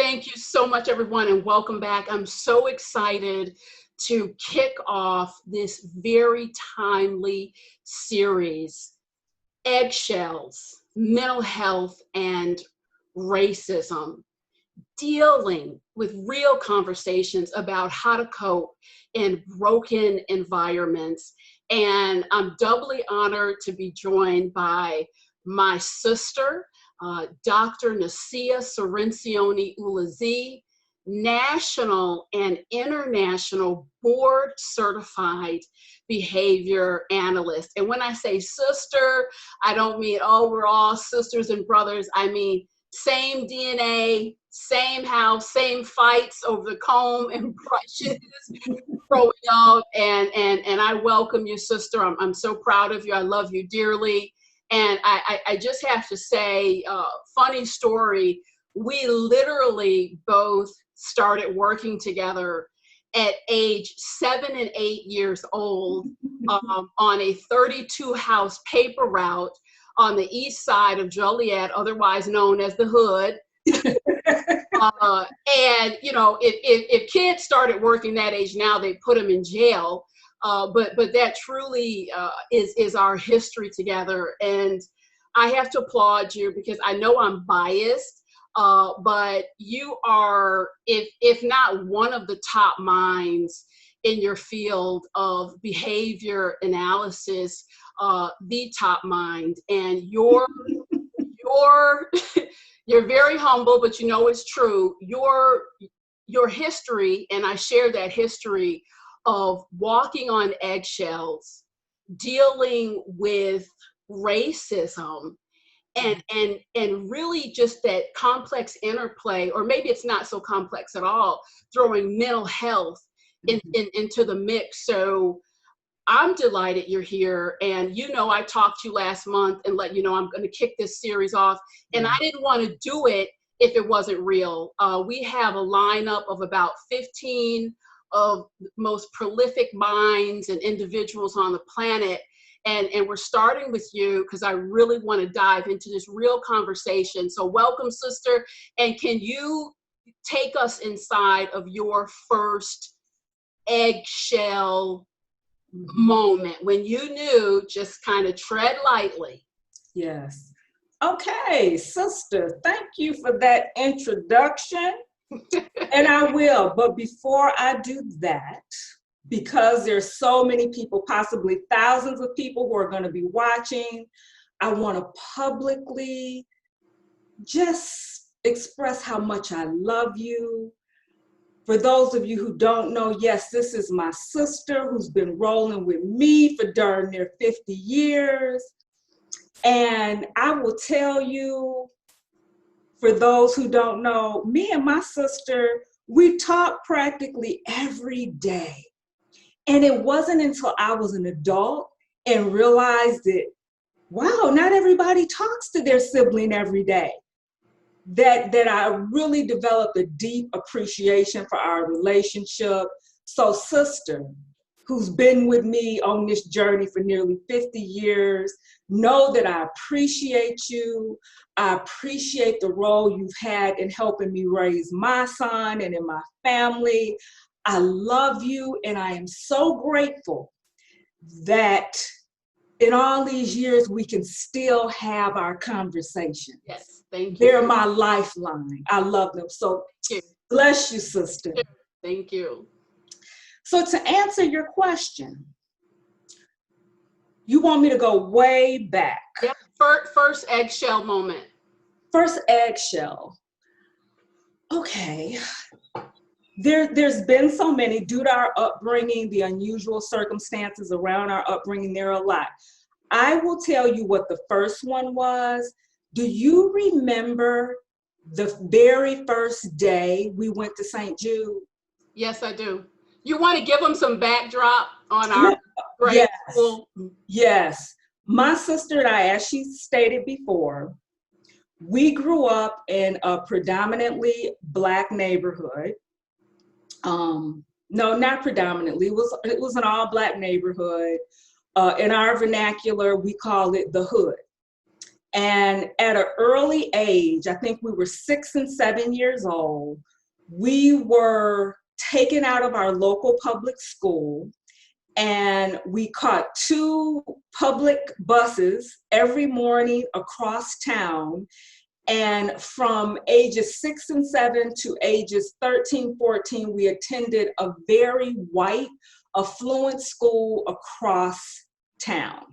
Thank you so much, everyone, and welcome back. I'm so excited to kick off this very timely series, Eggshells, Mental Health and Racism, dealing with real conversations about how to cope in broken environments. And I'm doubly honored to be joined by my sister, Dr. Nasiah Cirincione Ulezi, national and international board certified behavior analyst. And when I say sister, I don't mean, oh, we're all sisters and brothers. I mean, same DNA, same house, same fights over the comb and brushes growing up. And I welcome you, sister. I'm so proud of you. I love you dearly. And I just have to say, funny story, we literally both started working together at age 7 and 8 years old on a 32 house paper route on the east side of Joliet, otherwise known as the Hood. And, you know, if kids started working that age now, they put them in jail. But that truly is our history together. And I have to applaud you because I know I'm biased, but you are, if not one of the top minds in your field of behavior analysis, the top mind. And you're very humble, but you know it's true. Your history, and I share that history of walking on eggshells, dealing with racism, and really just that complex interplay, or maybe it's not so complex at all, throwing mental health into the mix. So I'm delighted you're here. And you know, I talked to you last month and let you know I'm going to kick this series off. And I didn't want to do it if it wasn't real. We have a lineup of about 15 of the most prolific minds and individuals on the planet. And we're starting with you because I really want to dive into this real conversation. So welcome, sister. And can you take us inside of your first eggshell moment when you knew, just kind of tread lightly? Yes. Okay, sister, thank you for that introduction. And I will, but before I do that, because there's so many people, possibly thousands of people who are going to be watching, I want to publicly just express how much I love you. For those of you who don't know, yes, this is my sister who's been rolling with me for darn near 50 years. And I will tell you, for those who don't know, me and my sister, we talk practically every day. And it wasn't until I was an adult and realized that, wow, not everybody talks to their sibling every day, that I really developed a deep appreciation for our relationship. So sister, who's been with me on this journey for nearly 50 years, know that I appreciate you. I appreciate the role you've had in helping me raise my son and in my family. I love you, and I am so grateful that in all these years, we can still have our conversation. Yes, thank you. They're my lifeline. I love them. So bless you, sister. Thank you. So to answer your question, you want me to go way back. Yeah, first eggshell moment. First eggshell. Okay. There's been so many due to our upbringing, the unusual circumstances around our upbringing. There are a lot. I will tell you what the first one was. Do you remember the very first day we went to St. Jude? Yes, I do. You want to give them some backdrop on our grade school? Yes. My sister and I, as she stated before, we grew up in a predominantly Black neighborhood. No, not predominantly. It was an all-Black neighborhood. In our vernacular, we call it the Hood. And at an early age, I think we were 6 and 7 years old, we were taken out of our local public school, and we caught 2 public buses every morning across town. And from ages 6 and 7 to ages 13, 14, we attended a very white, affluent school across town.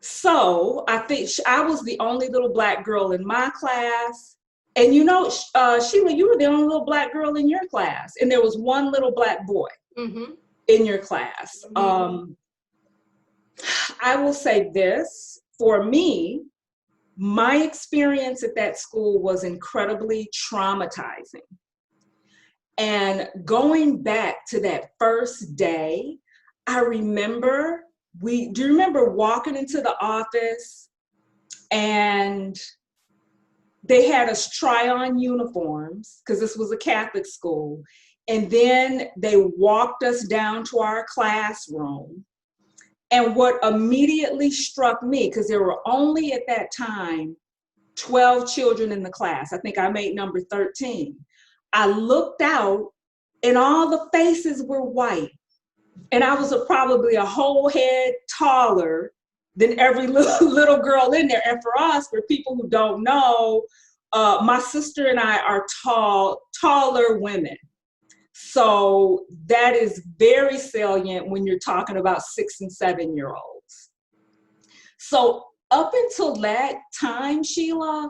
So I think I was the only little Black girl in my class. And you know, Sheila, you were the only little Black girl in your class. And there was one little Black boy in your class. I will say this, for me, my experience at that school was incredibly traumatizing. And going back to that first day, I remember, do you remember walking into the office and they had us try on uniforms, because this was a Catholic school, and then they walked us down to our classroom. And what immediately struck me, because there were only at that time 12 children in the class, I think I made number 13. I looked out and all the faces were white. And I was probably a whole head taller than every little girl in there. And for us, for people who don't know, my sister and I are taller women. So that is very salient when you're talking about 6 and 7 year olds. So up until that time, Sheila,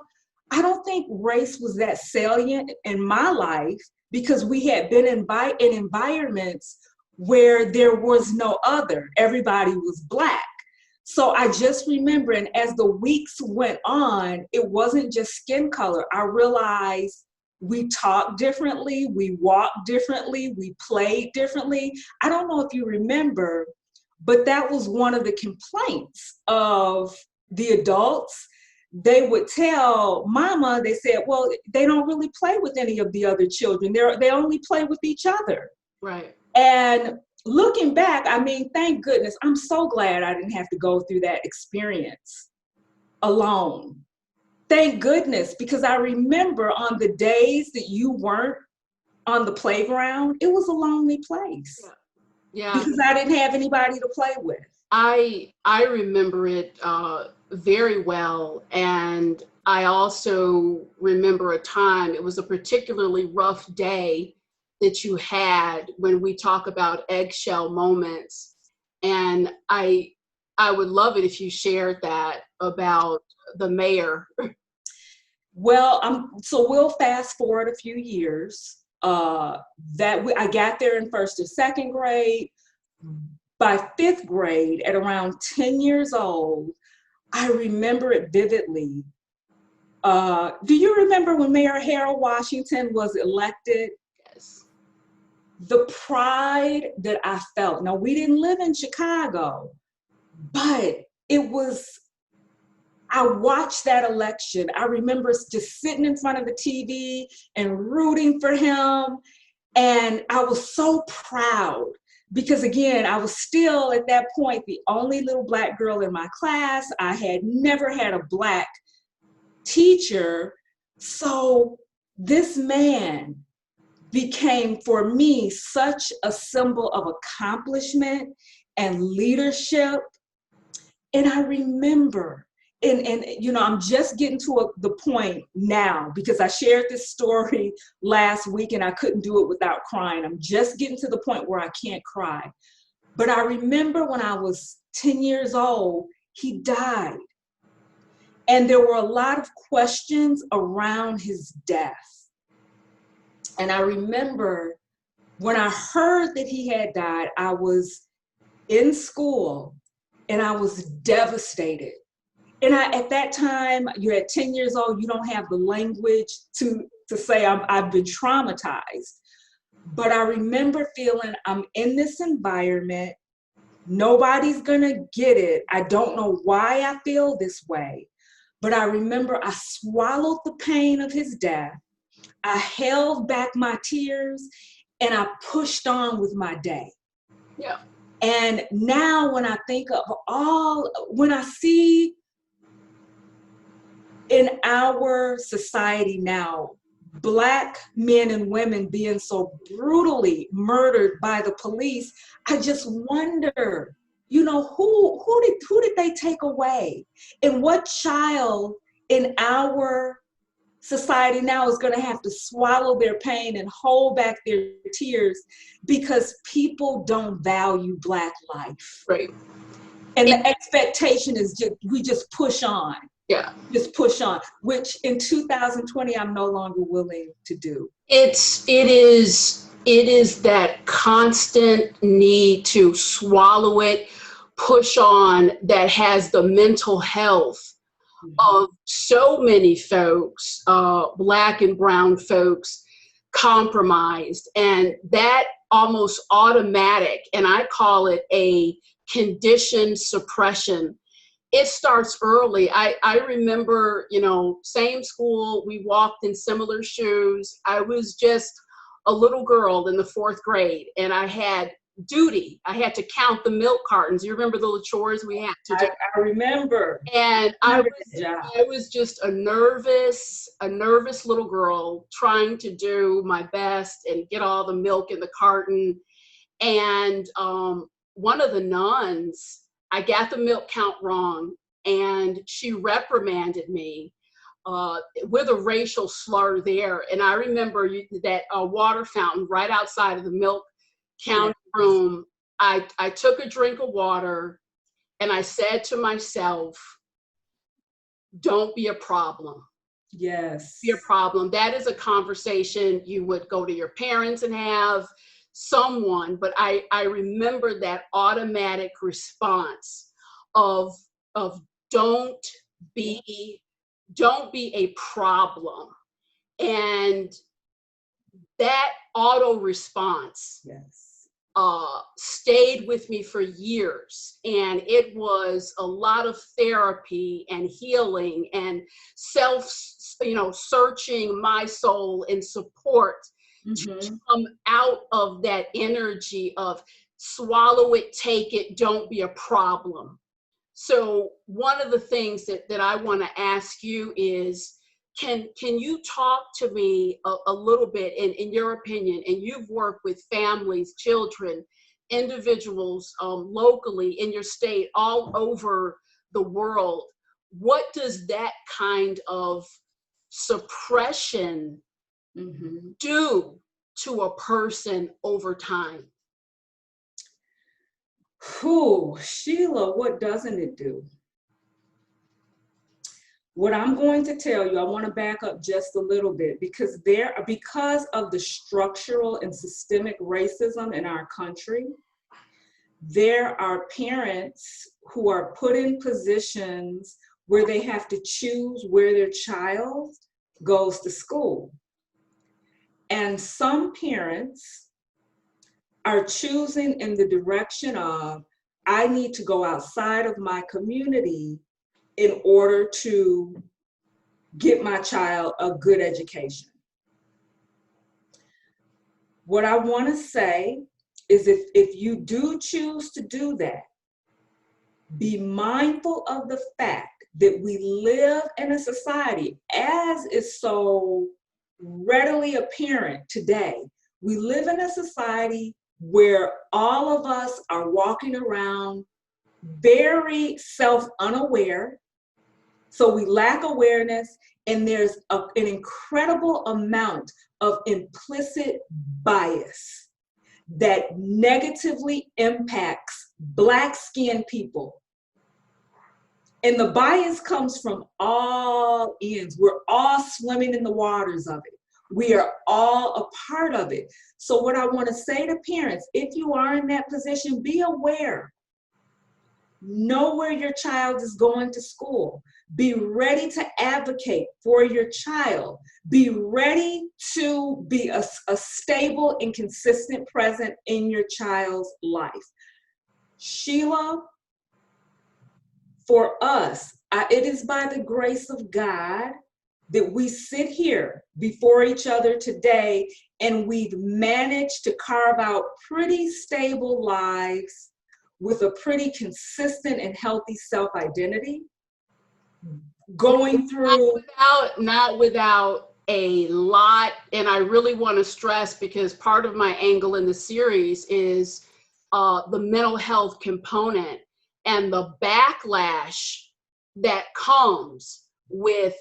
I don't think race was that salient in my life, because we had been in environments where there was no other. Everybody was Black. So I just remember, and as the weeks went on, it wasn't just skin color. I realized we talked differently, we walked differently, we played differently. I don't know if you remember, but that was one of the complaints of the adults. They would tell Mama, they said, well, they don't really play with any of the other children. They only play with each other. Right. And looking back, I mean, thank goodness, I'm so glad I didn't have to go through that experience alone. Thank goodness, because I remember on the days that you weren't on the playground, it was a lonely place. Yeah. Because I didn't have anybody to play with. I remember it very well. And I also remember a time, it was a particularly rough day that you had when we talk about eggshell moments. And I would love it if you shared that about the mayor. Well, so we'll fast forward a few years. I got there in first or second grade. By fifth grade, at around 10 years old, I remember it vividly. Do you remember when Mayor Harold Washington was elected? Yes. The pride that I felt. Now, we didn't live in Chicago, but I watched that election. I remember just sitting in front of the TV and rooting for him. And I was so proud because, again, I was still at that point the only little Black girl in my class. I had never had a Black teacher. So this man became, for me, such a symbol of accomplishment and leadership. And I remember, and you know, I'm just getting to the point now, because I shared this story last week and I couldn't do it without crying. I'm just getting to the point where I can't cry. But I remember when I was 10 years old, he died. And there were a lot of questions around his death. And I remember when I heard that he had died, I was in school and I was devastated. And at that time, you're at 10 years old, you don't have the language to say I've been traumatized. But I remember feeling I'm in this environment, nobody's gonna get it. I don't know why I feel this way. But I remember I swallowed the pain of his death. I held back my tears and I pushed on with my day. Yeah. And now when I think of when I see in our society now, Black men and women being so brutally murdered by the police, I just wonder, you know, who did they take away? And what child in our society now is going to have to swallow their pain and hold back their tears because people don't value Black life. Right. And the expectation is we just push on. Yeah. Just push on, which in 2020, I'm no longer willing to do. It is that constant need to swallow it, push on, that has the mental health of so many folks, Black and brown folks, compromised. And that almost automatic, and I call it a conditioned suppression. It starts early. I remember, you know, same school, we walked in similar shoes. I was just a little girl in the 4th grade, and I had duty. I had to count the milk cartons. You remember the little chores we had to do? I remember. And I was just a nervous little girl trying to do my best and get all the milk in the carton. And one of the nuns, I got the milk count wrong, and she reprimanded me with a racial slur there. And I remember that water fountain right outside of the milk counting room. I took a drink of water, and I said to myself, don't be a problem. Yes. Be a problem. That is a conversation you would go to your parents and have, someone, but I remember that automatic response of don't be a problem. And that auto response stayed with me for years. And it was a lot of therapy and healing and searching my soul and support to come out of that energy of swallow it, take it, don't be a problem. So one of the things that I want to ask you is, can you talk to me a little bit in your opinion, and you've worked with families, children, individuals locally in your state, all over the world. What does that kind of suppression do to a person over time? Sheila, what doesn't it do? What I'm going to tell you, I want to back up just a little bit, because of the structural and systemic racism in our country, there are parents who are put in positions where they have to choose where their child goes to school. And some parents are choosing in the direction of, I need to go outside of my community in order to get my child a good education. What I want to say is, if you do choose to do that, be mindful of the fact that we live in a society, as is so readily apparent today. We live in a society where all of us are walking around very self-unaware. So we lack awareness, and there's an incredible amount of implicit bias that negatively impacts Black-skinned people. And the bias comes from all ends. We're all swimming in the waters of it. We are all a part of it. So what I want to say to parents, if you are in that position, be aware. Know where your child is going to school. Be ready to advocate for your child. Be ready to be a stable and consistent presence in your child's life. Sheila, for us, it is by the grace of God that we sit here before each other today, and we've managed to carve out pretty stable lives with a pretty consistent and healthy self-identity, going through. Not without a lot, and I really want to stress, because part of my angle in the series is the mental health component and the backlash that comes with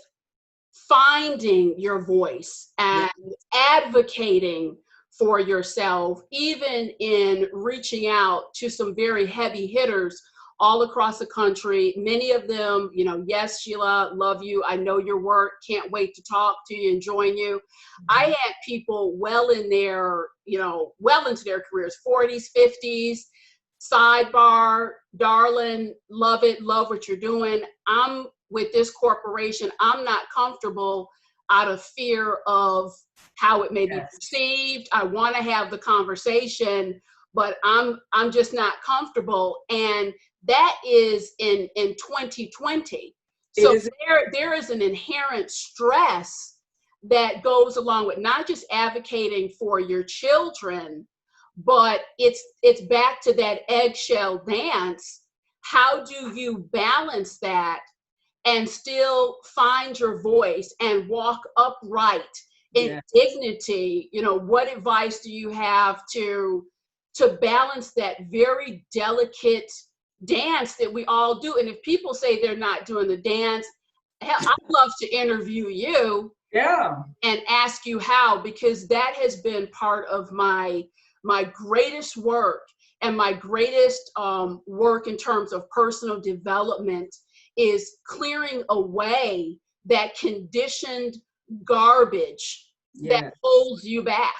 finding your voice and advocating for yourself, even in reaching out to some very heavy hitters all across the country. Many of them, yes, Sheila, love you. I know your work. Can't wait to talk to you and join you. I had people well into their careers, 40s, 50s, sidebar, darling, love it, love what you're doing. I'm with this corporation. I'm not comfortable out of fear of how it may be perceived. I want to have the conversation, but I'm just not comfortable. And that is in 2020. So there is an inherent stress that goes along with not just advocating for your children, but it's back to that eggshell dance. How do you balance that and still find your voice and walk upright in dignity? What advice do you have to balance that very delicate dance that we all do? And if people say they're not doing the dance, hell, I'd love to interview you and ask you how, because that has been part of my greatest work, and my greatest work in terms of personal development is clearing away that conditioned garbage that holds you back.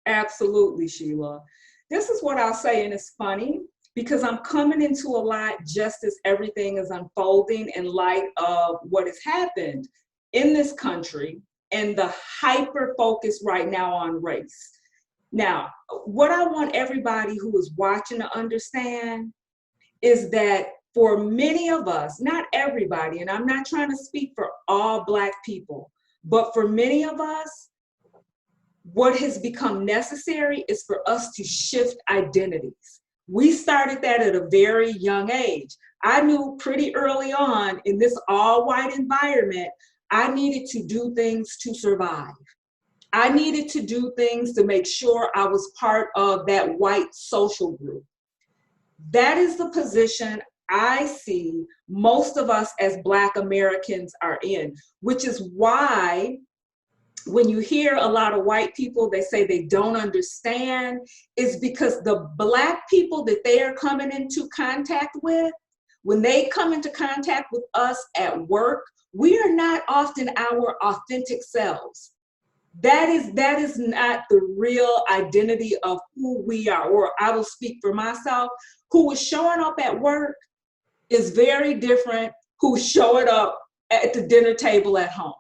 Absolutely, Sheila. This is what I'll say, and it's funny because I'm coming into a lot just as everything is unfolding in light of what has happened in this country and the hyper focus right now on race. Now, what I want everybody who is watching to understand is that for many of us, not everybody, and I'm not trying to speak for all Black people, but for many of us, what has become necessary is for us to shift identities. We started that at a very young age. I knew pretty early on in this all-white environment, I needed to do things to survive. I needed to do things to make sure I was part of that white social group. That is the position I see most of us as Black Americans are in, which is why when you hear a lot of white people, they say they don't understand, is because the Black people that they are coming into contact with, when they come into contact with us at work, we are not often our authentic selves. That is not the real identity of who we are, or I will speak for myself. Who is showing up at work is very different who's showing up at the dinner table at home.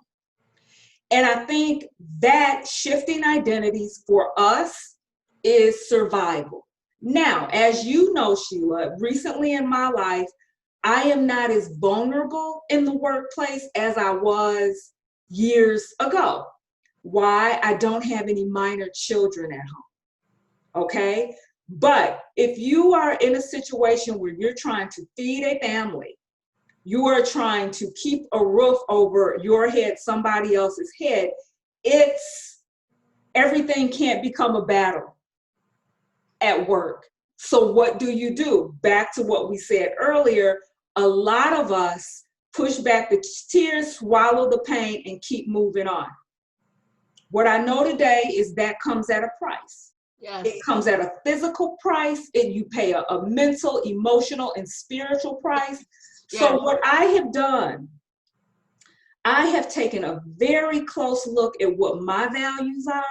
And I think that shifting identities for us is survival. Now, as you know, Sheila, recently in my life, I am not as vulnerable in the workplace as I was years ago. Why? I don't have any minor children at home, okay? But if you are in a situation where you're trying to feed a family, you are trying to keep a roof over your head, somebody else's head, everything can't become a battle at work. So what do? Back to what we said earlier, a lot of us push back the tears, swallow the pain, and keep moving on. What I know today is that comes at a price. Yes. It comes at a physical price, and you pay a mental, emotional, and spiritual price. Yes. So what I have done, I have taken a very close look at what my values are,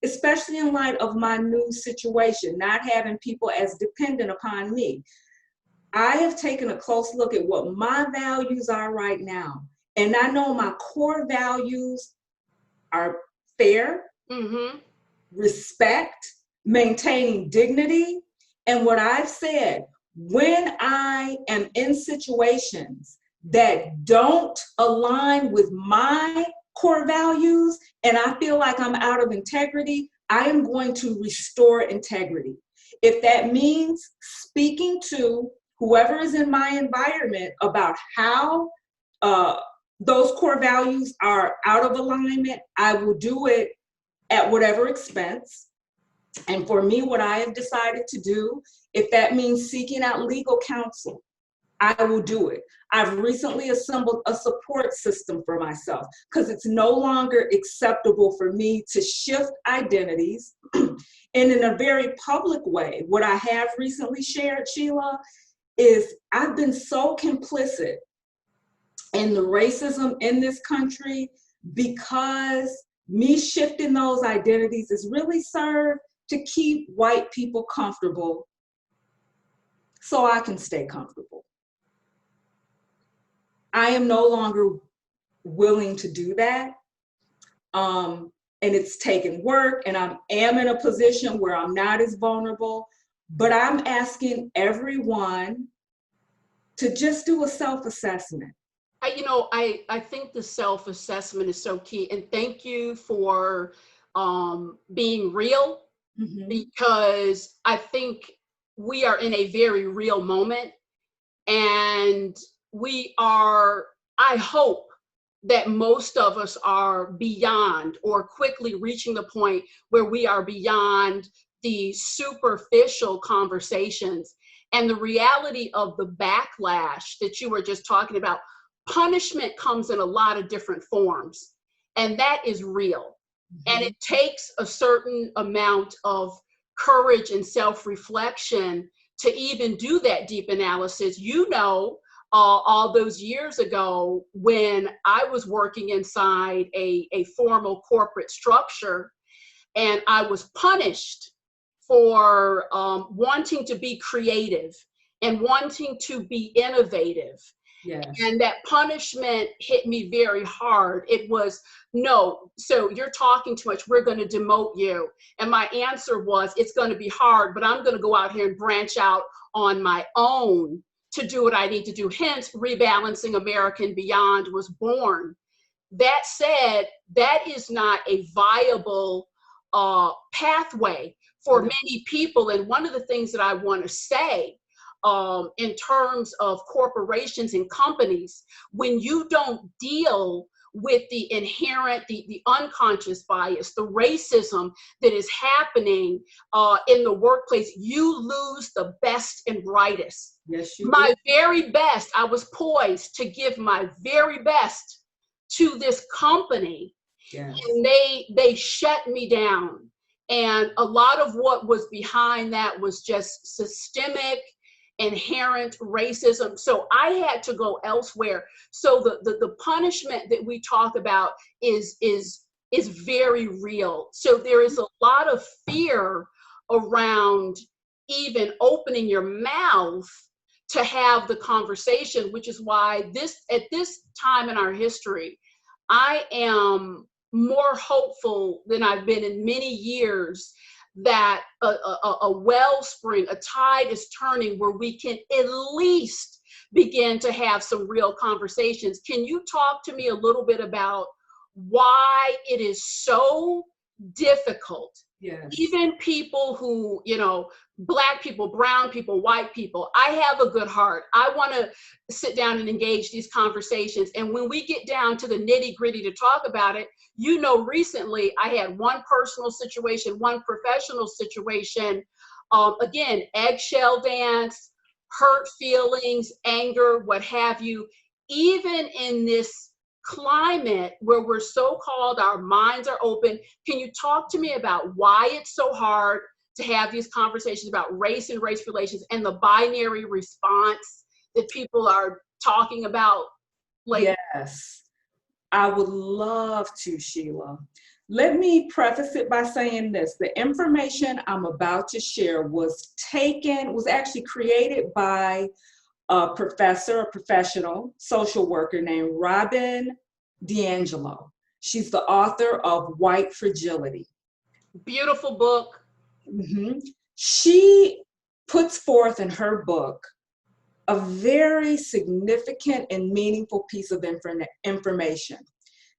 especially in light of my new situation, not having people as dependent upon me. I have taken a close look at what my values are right now. And I know my core values are fair, respect, maintaining dignity. And what I've said, when I am in situations that don't align with my core values and I feel like I'm out of integrity, I am going to restore integrity. If that means speaking to whoever is in my environment about how those core values are out of alignment, I will do it at whatever expense. And for me, what I have decided to do, if that means seeking out legal counsel, I will do it. I've recently assembled a support system for myself because it's no longer acceptable for me to shift identities. And in a very public way, what I have recently shared, Sheila, is I've been so complicit in the racism in this country because me shifting those identities has really served to keep white people comfortable so I can stay comfortable. I am no longer willing to do that. And it's taken work, and I am in a position where I'm not as vulnerable, but I'm asking everyone to just do a self-assessment. I think the self-assessment is so key. And thank you for being real, because I think we are in a very real moment. And we are, I hope that most of us are beyond or quickly reaching the point where we are beyond the superficial conversations and the reality of the backlash that you were just talking about. Punishment comes in a lot of different forms, and that is real. And it takes a certain amount of courage and self-reflection to even do that deep analysis. All those years ago when I was working inside a formal corporate structure, and I was punished for wanting to be creative and wanting to be innovative. Yes. And that punishment hit me very hard. It was, no, so you're talking too much, we're going to demote you. And my answer was, it's going to be hard, but I'm going to go out here and branch out on my own to do what I need to do. Hence, Rebalancing America and Beyond was born. That said, that is not a viable pathway for many people. And one of the things that I want to say in terms of corporations and companies, when you don't deal with the inherent, the unconscious bias, the racism that is happening in the workplace, you lose the best and brightest. Yes, you My do. very best, I was poised to give my very best to this company. Yes. And they shut me down. And a lot of what was behind that was just systemic, inherent racism. So I had to go elsewhere. So the punishment that we talk about is very real. So there is a lot of fear around even opening your mouth to have the conversation, which is why at this time in our history, I am more hopeful than I've been in many years that a wellspring, a tide is turning where we can at least begin to have some real conversations. Can you talk to me a little bit about why it is so difficult? Yes. Even people who, Black people, brown people, white people, I have a good heart. I want to sit down and engage these conversations. And when we get down to the nitty gritty to talk about it, recently I had one personal situation, one professional situation. Again, eggshell dance, hurt feelings, anger, what have you. Even in this climate where we're so-called, our minds are open, can you talk to me about why it's so hard to have these conversations about race and race relations and the binary response that people are talking about? Yes, I would love to, Sheila. Let me preface it by saying this. The information I'm about to share was actually created by a professional social worker named Robin DiAngelo. She's the author of White Fragility. Beautiful book. She puts forth in her book a very significant and meaningful piece of information.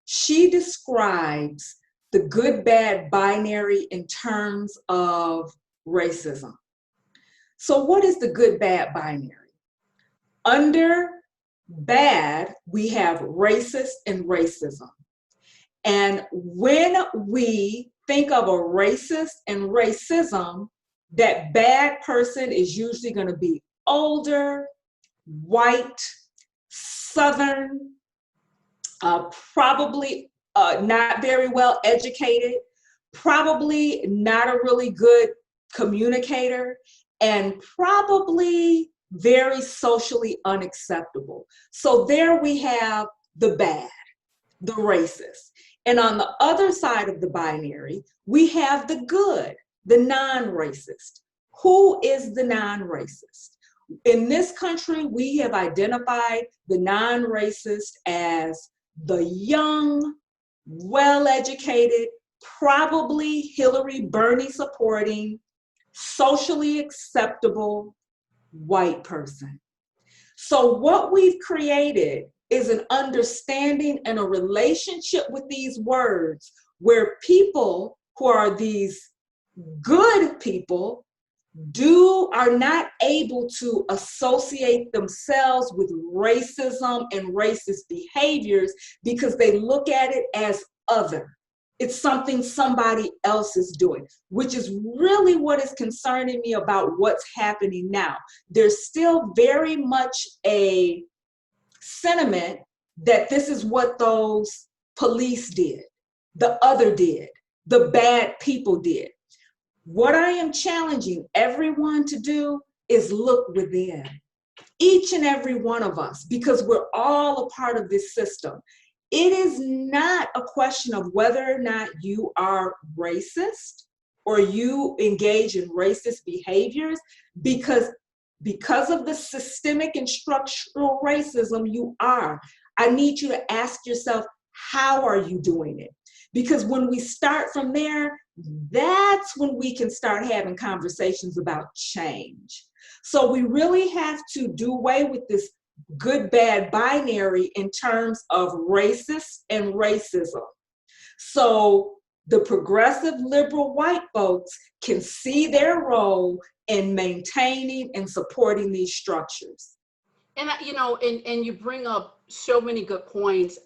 She describes the good-bad binary in terms of racism. So what is the good, bad binary? Under bad, we have racist and racism. And when we think of a racist and racism, that bad person is usually going to be older, white, Southern, probably not very well educated, probably not a really good communicator, and probably very socially unacceptable. So there we have the bad, the racist. And on the other side of the binary, we have the good, the non-racist. Who is the non-racist? In this country, we have identified the non-racist as the young, well-educated, probably Hillary, Bernie supporting, socially acceptable white person. So what we've created is an understanding and a relationship with these words where people who are these good people are not able to associate themselves with racism and racist behaviors because they look at it as other. It's something somebody else is doing, which is really what is concerning me about what's happening now. There's still very much a sentiment that this is what those police did, the other did, the bad people did. What I am challenging everyone to do is look within, each and every one of us, because we're all a part of this system. It is not a question of whether or not you are racist or you engage in racist behaviors, because of the systemic and structural racism you are. I need you to ask yourself, how are you doing it? Because when we start from there, that's when we can start having conversations about change. So we really have to do away with this good, bad binary in terms of racist and racism. So the progressive liberal white folks can see their role in maintaining and supporting these structures. And and you bring up so many good points.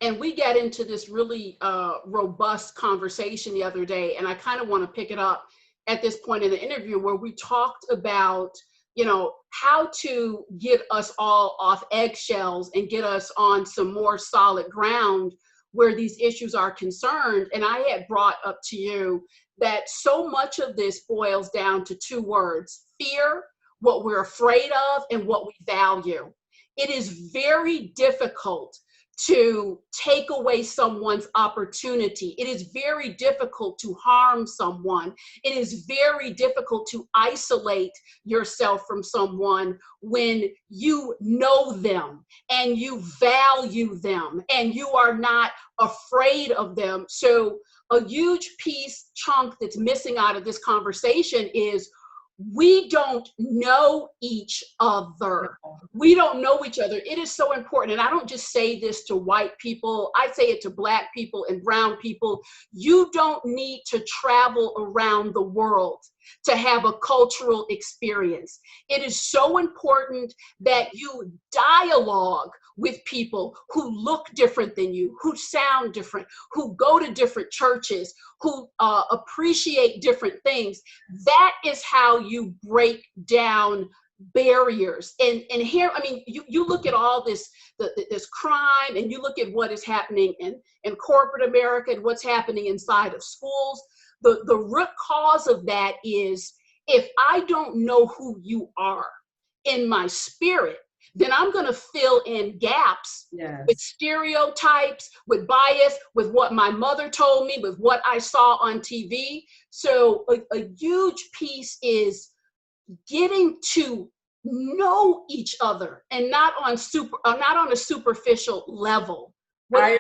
And we get into this really robust conversation the other day, and I kind of want to pick it up at this point in the interview where we talked about, how to get us all off eggshells and get us on some more solid ground where these issues are concerned. And I had brought up to you that so much of this boils down to two words: fear, what we're afraid of, and what we value. It is very difficult to take away someone's opportunity. It is very difficult to harm someone. It is very difficult to isolate yourself from someone when you know them and you value them and you are not afraid of them. So a huge chunk that's missing out of this conversation is we don't know each other. We don't know each other. It is so important. And I don't just say this to white people. I say it to Black people and brown people. You don't need to travel around the world to have a cultural experience. It is so important that you dialogue with people who look different than you, who sound different, who go to different churches, who appreciate different things. That is how you break down barriers. And here, I mean, you look at all this crime, and you look at what is happening in corporate America and what's happening inside of schools. The root cause of that is, if I don't know who you are in my spirit, then I'm going to fill in gaps with stereotypes, with bias, with what my mother told me, with what I saw on TV. So a huge piece is getting to know each other and not on a superficial level. I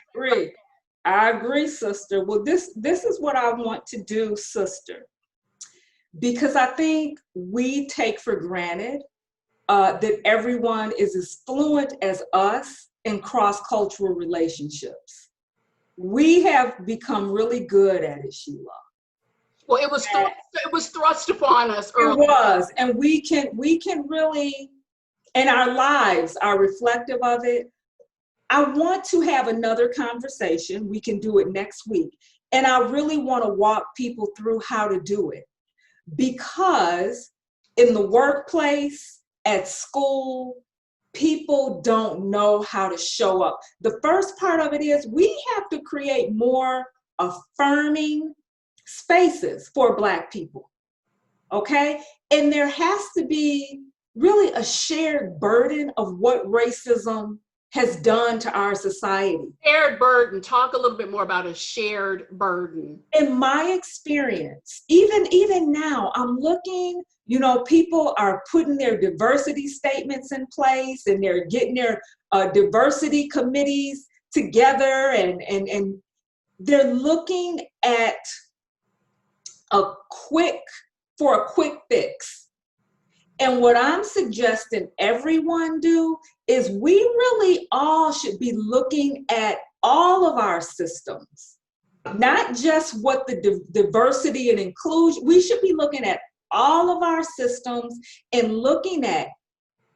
agree, sister. Well, this is what I want to do, sister, because I think we take for granted that everyone is as fluent as us in cross-cultural relationships. We have become really good at it, Sheila. Well, it was thrust upon us It early. was, and we can really, and our lives are reflective of it. I want to have another conversation. We can do it next week. And I really want to walk people through how to do it, because in the workplace, at school, people don't know how to show up. The first part of it is we have to create more affirming spaces for Black people, okay? And there has to be really a shared burden of what racism has done to our society. Shared burden. Talk a little bit more about a shared burden. In my experience, even now, I'm looking, people are putting their diversity statements in place, and they're getting their diversity committees together, and they're looking at for a quick fix. And what I'm suggesting everyone do is we really all should be looking at all of our systems, not just what the diversity and inclusion. We should be looking at all of our systems and looking at,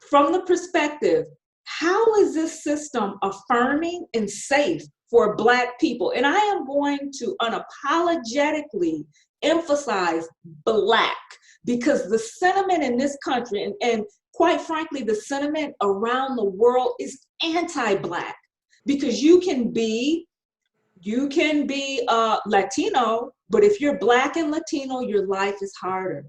from the perspective, how is this system affirming and safe for Black people? And I am going to unapologetically emphasize Black, because the sentiment in this country, and quite frankly, the sentiment around the world is anti-Black, because you can be Latino, but if you're Black and Latino, your life is harder.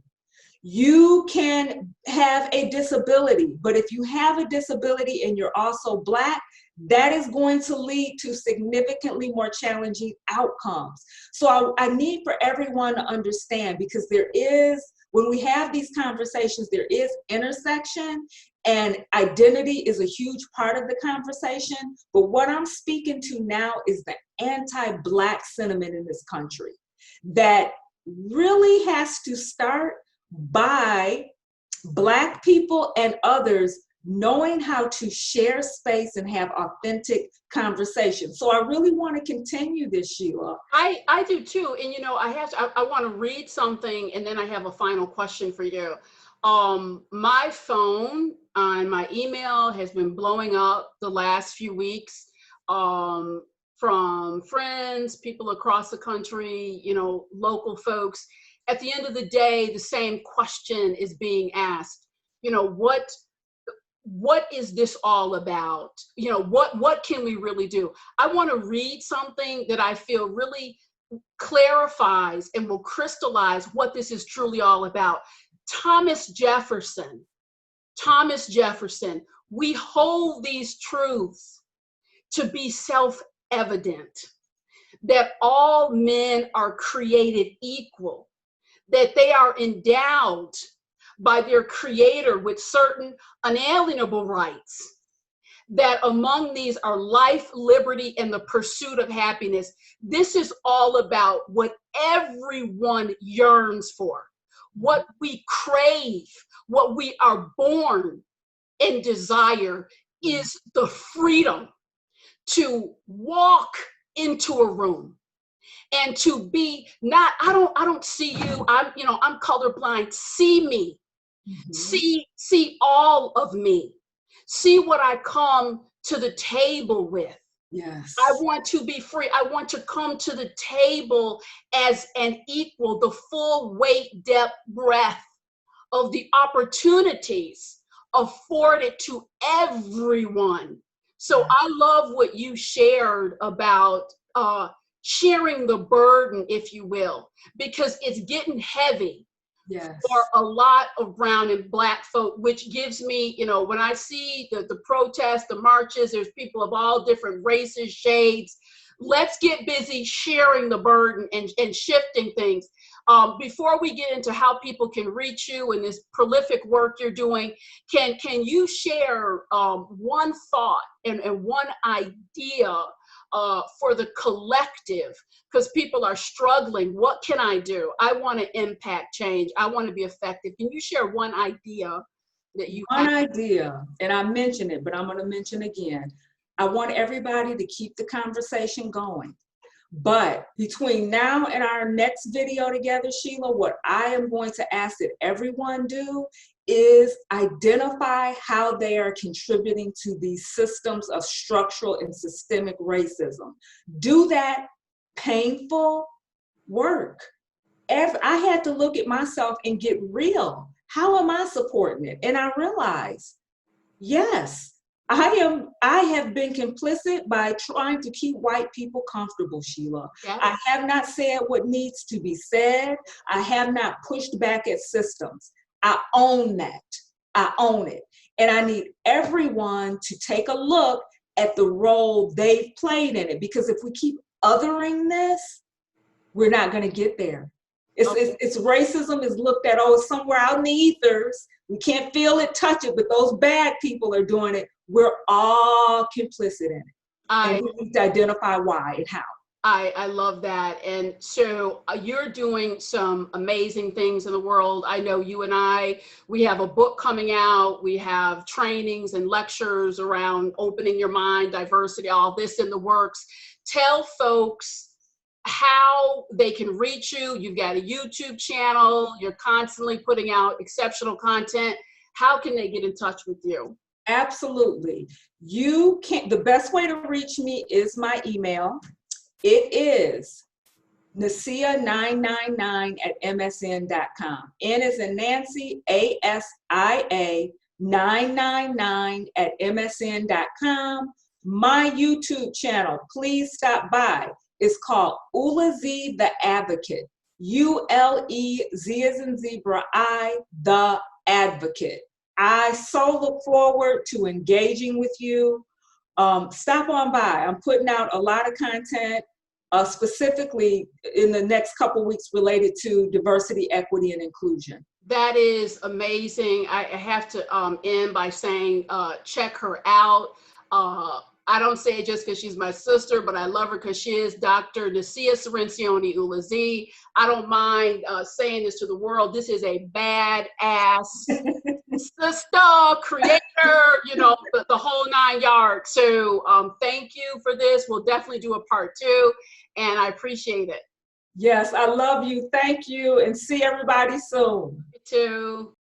You can have a disability, but if you have a disability and you're also Black, that is going to lead to significantly more challenging outcomes. So I need for everyone to understand, because when we have these conversations, there is intersection, and identity is a huge part of the conversation. But what I'm speaking to now is the anti-Black sentiment in this country that really has to start by Black people and others knowing how to share space and have authentic conversations. So I really want to continue this, Sheila. I do too. And I want to read something, and then I have a final question for you. My phone and my email has been blowing up the last few weeks, from friends, people across the country, local folks. At the end of the day, the same question is being asked. What is this all about? What can we really do? I want to read something that I feel really clarifies and will crystallize what this is truly all about. Thomas Jefferson, we hold these truths to be self-evident, that all men are created equal, that they are endowed by their creator with certain unalienable rights, that among these are life, liberty, and the pursuit of happiness. This is all about what everyone yearns for, what we crave, what we are born and desire is the freedom to walk into a room and to be not, I don't see you, I'm colorblind, see me. Mm-hmm. See all of me. See what I come to the table with. Yes. I want to be free. I want to come to the table as an equal, the full weight, depth, breadth of the opportunities afforded to everyone. So I love what you shared about sharing the burden, if you will, because it's getting heavy. Yes. For a lot of brown and Black folk, which gives me, when I see the protests, the marches, there's people of all different races, shades. Let's get busy sharing the burden and shifting things. Before we get into how people can reach you and this prolific work you're doing, can you share one thought and one idea for the collective, because people are struggling? What can I do? I want to impact change. I want to be effective. Can you share one idea that you have? One idea, and I mentioned it, but I'm going to mention again. I want everybody to keep the conversation going. But between now and our next video together, Sheila, what I am going to ask that everyone do is identify how they are contributing to these systems of structural and systemic racism. Do that painful work. I had to look at myself and get real. How am I supporting it? And I realized, yes, I have been complicit by trying to keep white people comfortable, Sheila. Yes. I have not said what needs to be said. I have not pushed back at systems. I own that. I own it. And I need everyone to take a look at the role they've played in it. Because if we keep othering this, we're not going to get there. It's racism is looked at, oh, it's somewhere out in the ethers. We can't feel it, touch it, but those bad people are doing it. We're all complicit in it. And we need to identify why and how. I love that. And so you're doing some amazing things in the world. I know you and we have a book coming out. We have trainings and lectures around opening your mind, diversity, all this in the works. Tell folks how they can reach you. You've got a YouTube channel. You're constantly putting out exceptional content. How can they get in touch with you? Absolutely. You can. The best way to reach me is my email. It is Nasiah999@msn.com. N is in Nancy, ASIA 999@msn.com. My YouTube channel, please stop by. It's called Ulezi the Advocate. ULEZ as in zebra, I, the Advocate. I so look forward to engaging with you. Stop on by. I'm putting out a lot of content, specifically in the next couple weeks related to diversity, equity, and inclusion. That is amazing. I have to end by saying check her out. I don't say it just because she's my sister, but I love her because she is Dr. Nasiah Cirincione Ulezi. I don't mind saying this to the world. This is a badass sister, creator, the whole 9 yards. So thank you for this. We'll definitely do a part 2, and I appreciate it. Yes, I love you. Thank you, and see everybody soon. You too.